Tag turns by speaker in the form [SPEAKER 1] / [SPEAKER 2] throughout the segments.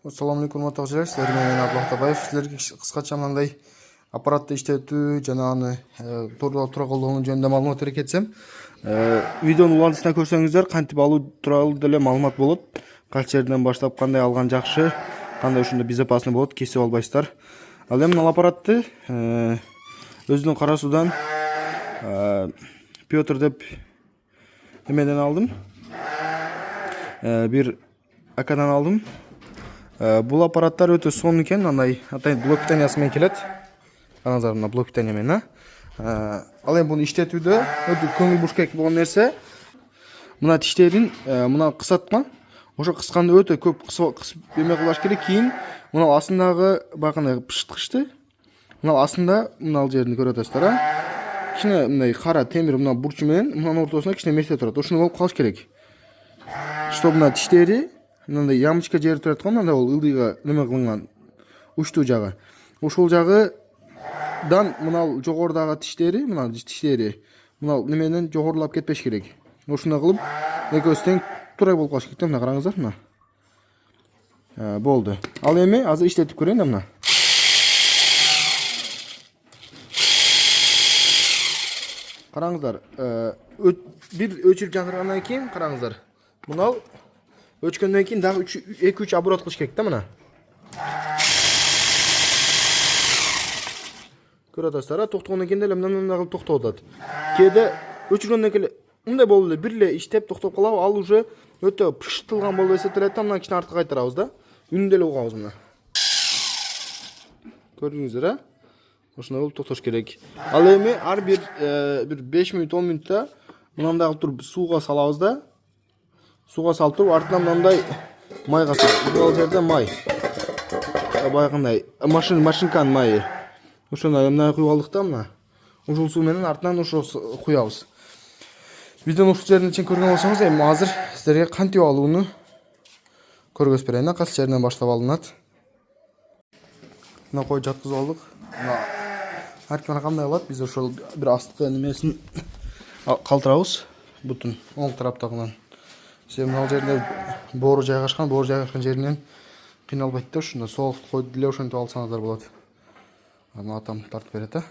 [SPEAKER 1] Assalamu alaikum wataqchilar, sizlar менен Abdullah Табаев. Sizlarga qisqacha мындай аппаратты иштетүү жана аны туура колдонуу жөнүндө маалымат бере кетсем, видеонун улантысына көрсөңүздөр кантип алуу тууралуу деле маалымат болот. Кайсы жерден баштап кандай алган жакшы, кандай ушунда безопасный болот, кесип албайсыздар. Ал эми мына аппаратты өзүнүн кара суудан Петр деп эмеден алдым. Бир акадан алдым. Бул аппараттар өтө сонун экен, андай атайын блок питаниясы менен келет. Караңыздар, мына блок питания менен. Ал эми буну иштетүүдө өтө көңүл буруш керек болгон нерсе, мына тиштерин мына кысатма. Ошо кысканда өтө көп кысып эме кылбаш керек. Кийин мына астындагы баягы пышыткычты, мына астында мына жерин көрүп атасыздар, кичине мындай кара темир мына бурчу менен мынанын ортосуна кичине меште турат. Ошону болуп калыш керек. Чтоб мына тиштери мындай ямочка жери турат го, мындай ол ылдыйга неме кылынган учтуу жагы. Ошол жагыдан мына жогорудагы тиштери, мына неменен жогорулап кетпеш керек. Ошондой кылып экөөсү тең туура болуп калыш керек. Мына караңыздар, мына. Болду. Ал эми азыр иштетип көрөйүн да мына. Караңыздар, бир өчүрүп жандыргандан кийин караңыздар. Мына өчкөндөн кийин дагы 2-3 оборот кылыш керек да мына. Көрүп атасыздар, токтогондон кийин деле мындай кылып токтоп атат. Кээде өчүргөндөн кийин мындай болуп эле бир эле иштеп токтоп калабы, ал уже өтө пышытылган болуп эсептелет да, мына кичине артка кайтарабыз да. Үнүн деле угабыз мына. Көрдүңүздөр, ошондой болуп токтош керек. Ал эми ар бир 5 мүнөт 10 мүнөттө мындай кылып туруп сууга салабыз да. Сууга салып туруп артынан мындай майга салып, бул жерде май. Баягындай машинканын майы. Ошондой мына куюп алдык да мына. Ушул суу менен артынан ошо куябыз. Видеону ушул жерине чейин көргөн болсоңуз, эми азыр сиздерге кантип алууну көргөзүп берейин. Кайсы жерден баштап алынат. Мына кой жаткызып алдык. Мына арканы кандай кылат? Биз ошол бир астыкы немесин калтырабыз. Бутун оң тараптагынан. Мына жерде боору жайгашкан жеринен кыйналбайт да, ушунда сол койду деле ошентип алсаңыздар болот. Аны атам тартып берет,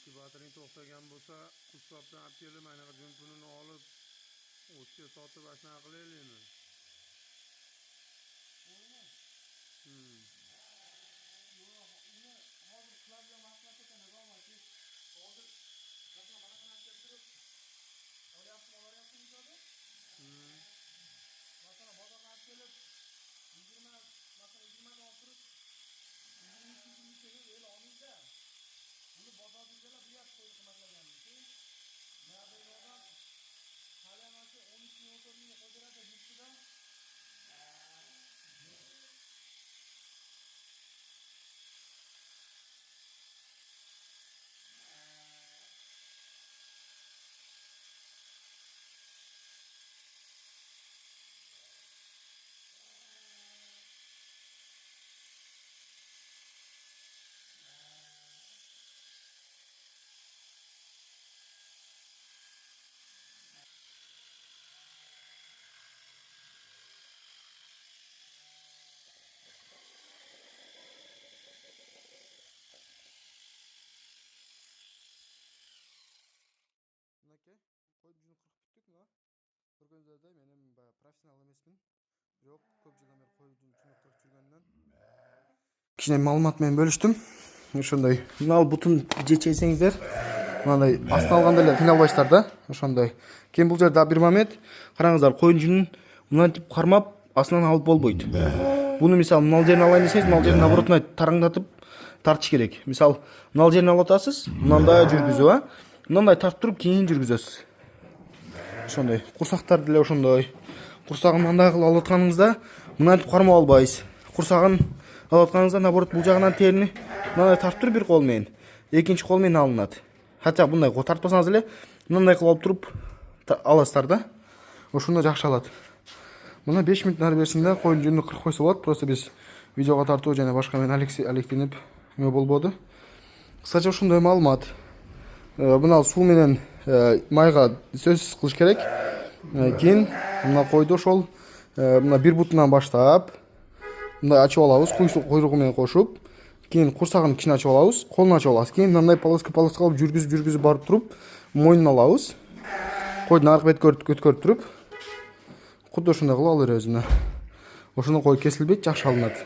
[SPEAKER 2] inkubatorning to'xtagan bo'lsa, quvsabdan olib kelib, mana jumpunini olib, o'tga sotib ashuna qilaylikmi?
[SPEAKER 1] Aka, qo'y juni qirqib bitdik mi? Ko'rganingizdek, men ham professional emasman. Biroq ko'p yildan beri qo'y juni qirqib yurgandan kichkina ma'lumot bilan bo'lishdim. Shunday. Mana butun jechesingizlar. Mana asli olganda final boshlarda o'shanday. Keyin bu yerda bir moment qarangizlar, qo'y juni bundan deb qarmab aslan olib bo'lmaydi. Buni misol nol yerini alayын desangiz, nol yerini наоборотно taranglatib tartish kerak. Misol nol yerini olatasiz, bunday жүргізу, bunday tartib turib keyin жүргізесіз. Shunday. Qursaqtarda da shunday. Qursag'ini bunday qilib olayotganingizda, bundan deb qarmab olmaysiz. Qursag'ini olayotganingizda наоборот bu jag'idan terini bunday tartib turib bir qo'lмен, ikkinchi qo'lмен olinadi. Hatto bunday tartmasangiz ham bunday qilib olib turib olasizlar da. O'shunda yaxshi oladi. Buna 5 minut berisinde qo'y junni qirqib qo'ysa bo'ladi. Просто biz videoga tortuv және boshqa men alektinib nima bo'ldi. Qisqacha shunday ma'lumot. Buni suv bilan mayga so'zsiz qilish kerak. Keyin buni qo'ydi o'shol buni bir butundan boshlab bunday ochib olamiz, quyrug'i bilan qo'shib, keyin qursog'ini ichini ochib olamiz, qo'lni ochib olasiz. Keyin bunday poloska qilib жүргізib borib turib, mo'ynini olamiz. Qo'yni arqa betga ko'tarib turib, xuddi shunday qilib olar o'zini. O'shunda qo'y kesilib yaxshi olinadi.